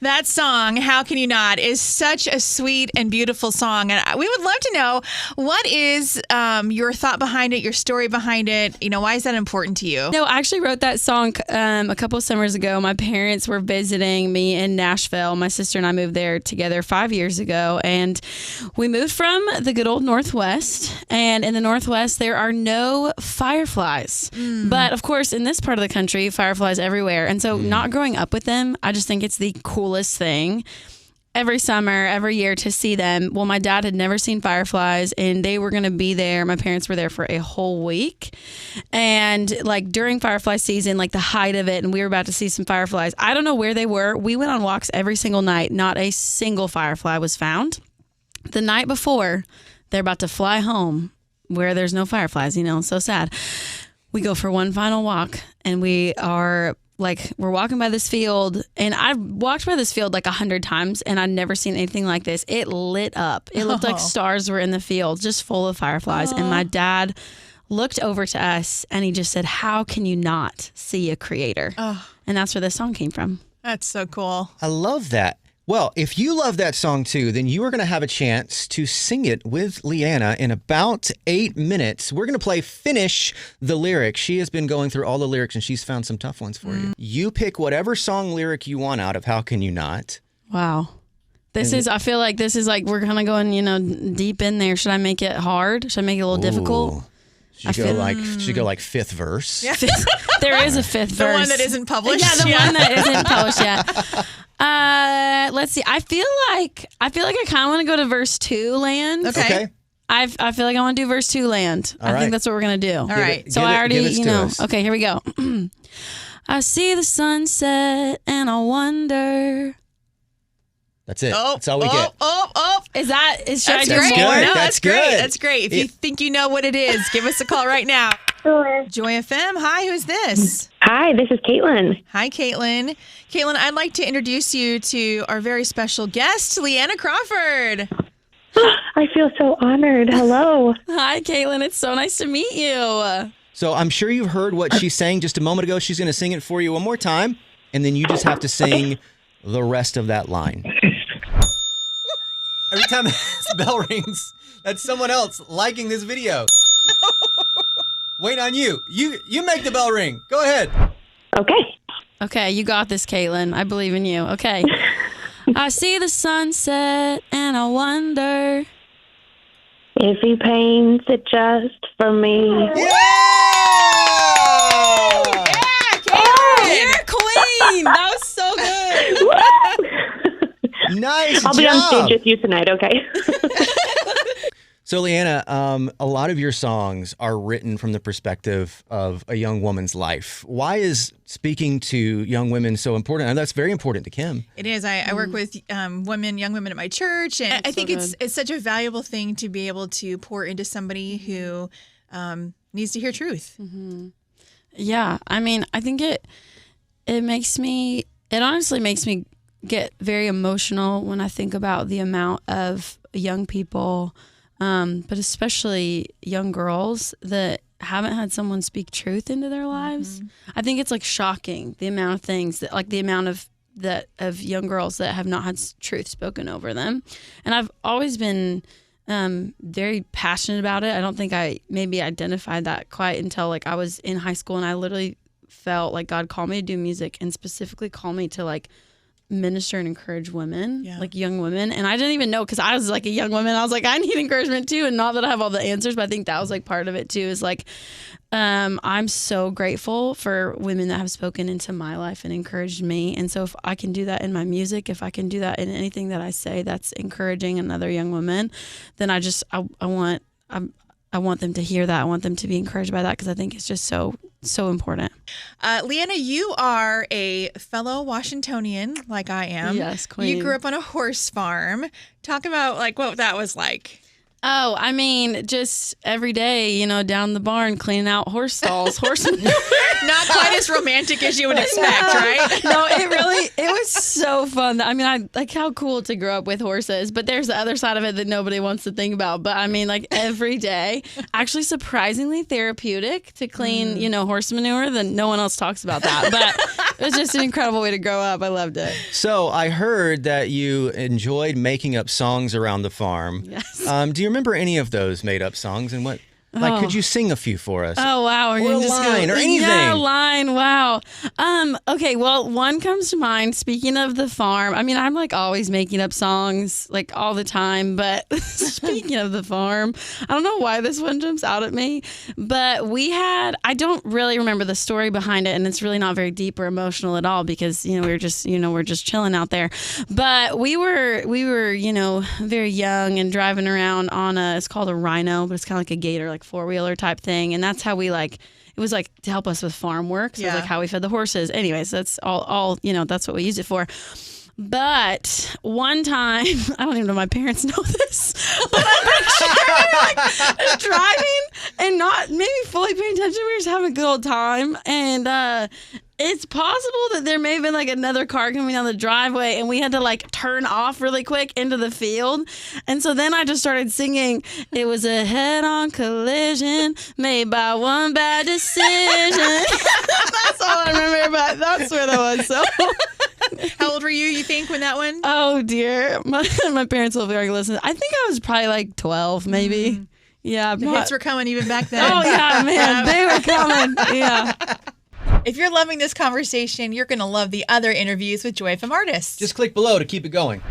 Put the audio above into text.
That song, How Can You Not, is such a sweet and beautiful song. And we would love to know, what is your thought behind it, your story behind it? Why is that important to you? No, I actually wrote that song a couple of summers ago. My parents were visiting me in Nashville. My sister and I moved there together 5 years ago. And we moved from the good old Northwest. And in the Northwest, there are no fireflies. But of course, in this part of the country, fireflies everywhere. And so not growing up with them, I just think it's the coolest thing every summer, every year to see them. Well, my dad had never seen fireflies and they were going to be there. My parents were there for a whole week. And like during firefly season, like the height of it, and we were about to see some fireflies. I don't know where they were. We went on walks every single night. Not a single firefly was found. The night before, they're about to fly home where there's no fireflies, so sad. We go for one final walk and we're walking by this field, and I've walked by this field like 100 times and I'd never seen anything like this. It lit up. It looked like stars were in the field, just full of fireflies. And my dad looked over to us and he just said, "How can you not see a creator?" And that's where this song came from. That's so cool. I love that. Well, if you love that song too, then you are going to have a chance to sing it with Leanna in about 8 minutes. We're going to play Finish the Lyric. She has been going through all the lyrics and she's found some tough ones for you. You pick whatever song lyric you want out of How Can You Not. Wow. I feel like this is like we're kind of going, deep in there. Should I make it hard? Should I make it a little difficult? Should go like fifth verse. Yeah. There is a fifth verse. The one that isn't published. Yeah, the one that isn't published yet. Let's see. I feel like I kind of want to go to verse 2 land. Okay. I feel like I want to do verse 2 land. All I right. think that's what we're going to do. All right. So I already, give it to us. Okay, here we go. I see the sunset and I wonder. That's it. That's all we get. Should I That's do great. more? No, That's that's great. good. That's great. If you think you know what it is, give us a call right now. Sure. Joy FM. Hi, who's this? Hi, this is Caitlin. Hi, Caitlin. Caitlin, I'd like to introduce you to our very special guest, Leanna Crawford. I feel so honored. Hello. Hi, Caitlin. It's so nice to meet you. So I'm sure you've heard what she sang just a moment ago. She's going to sing it for you one more time, and then you just have to sing the rest of that line. Every time this bell rings, that's someone else liking this video. Wait on you. You make the bell ring. Go ahead. Okay. Okay, you got this, Caitlin. I believe in you. Okay. I see the sunset and I wonder if he paints it just for me. Yeah! You're a queen. That was so good. Nice I'll job. be on stage with you tonight, okay? So, Leanna, a lot of your songs are written from the perspective of a young woman's life. Why is speaking to young women so important? And that's very important to Kim. It is. I work with young women at my church, and I think it's such a valuable thing to be able to pour into somebody who needs to hear truth. Mm-hmm. Yeah, I mean, I think it honestly makes me get very emotional when I think about the amount of young people, but especially young girls that haven't had someone speak truth into their lives. Mm-hmm. I think it's like shocking the amount of things that, like the amount of young girls that have not had truth spoken over them. And I've always been very passionate about it. I don't think I maybe identified that quite until like I was in high school, and I literally felt like God called me to do music and specifically called me to like minister and encourage women, like young women. And I didn't even know, because I was like a young woman. I was like, I need encouragement too. And not that I have all the answers, but I think that was like part of it too, is like, I'm so grateful for women that have spoken into my life and encouraged me. And so if I can do that in my music, if I can do that in anything that I say that's encouraging another young woman, then I want them to hear that. I want them to be encouraged by that, because I think it's just so important. Leanna, you are a fellow Washingtonian, like I am. Yes, queen. You grew up on a horse farm. Talk about like what that was like. Oh, I mean, just every day, down the barn, cleaning out horse stalls, horse manure. Not quite as romantic as you would expect, right? No, it was so fun. I mean, I like how cool to grow up with horses, but there's the other side of it that nobody wants to think about. But I mean, like every day, actually surprisingly therapeutic to clean, horse manure. Then no one else talks about that. But it was just an incredible way to grow up. I loved it. So I heard that you enjoyed making up songs around the farm. Yes. Do you remember any of those made up songs and what? Like, could you sing a few for us? Oh, wow. Or a line or anything. Yeah, a line. Wow. Okay, well, one comes to mind. Speaking of the farm, I mean, I'm like always making up songs like all the time. But speaking of the farm, I don't know why this one jumps out at me. But I don't really remember the story behind it. And it's really not very deep or emotional at all because, we're just chilling out there. But we were, very young and driving around on it's called a rhino, but it's kind of like a gator, like four-wheeler type thing, and that's how we it was like to help us with farm work. So like how we fed the horses. Anyways, that's all that's what we used it for. But one time, I don't even know if my parents know this, but I'm pretty sure we were driving and not maybe fully paying attention. We were just having a good old time, and it's possible that there may have been like another car coming down the driveway and we had to like turn off really quick into the field. And so then I just started singing, it was a head-on collision made by one bad decision. That's all I remember, but that's where that was. So How old were you think, when that one? Oh, dear. My parents will be listen. I think I was probably like 12, maybe. Mm. Yeah. The hits were coming even back then. Oh, yeah, man. They were coming. Yeah. If you're loving this conversation, you're going to love the other interviews with Joy FM artists. Just click below to keep it going.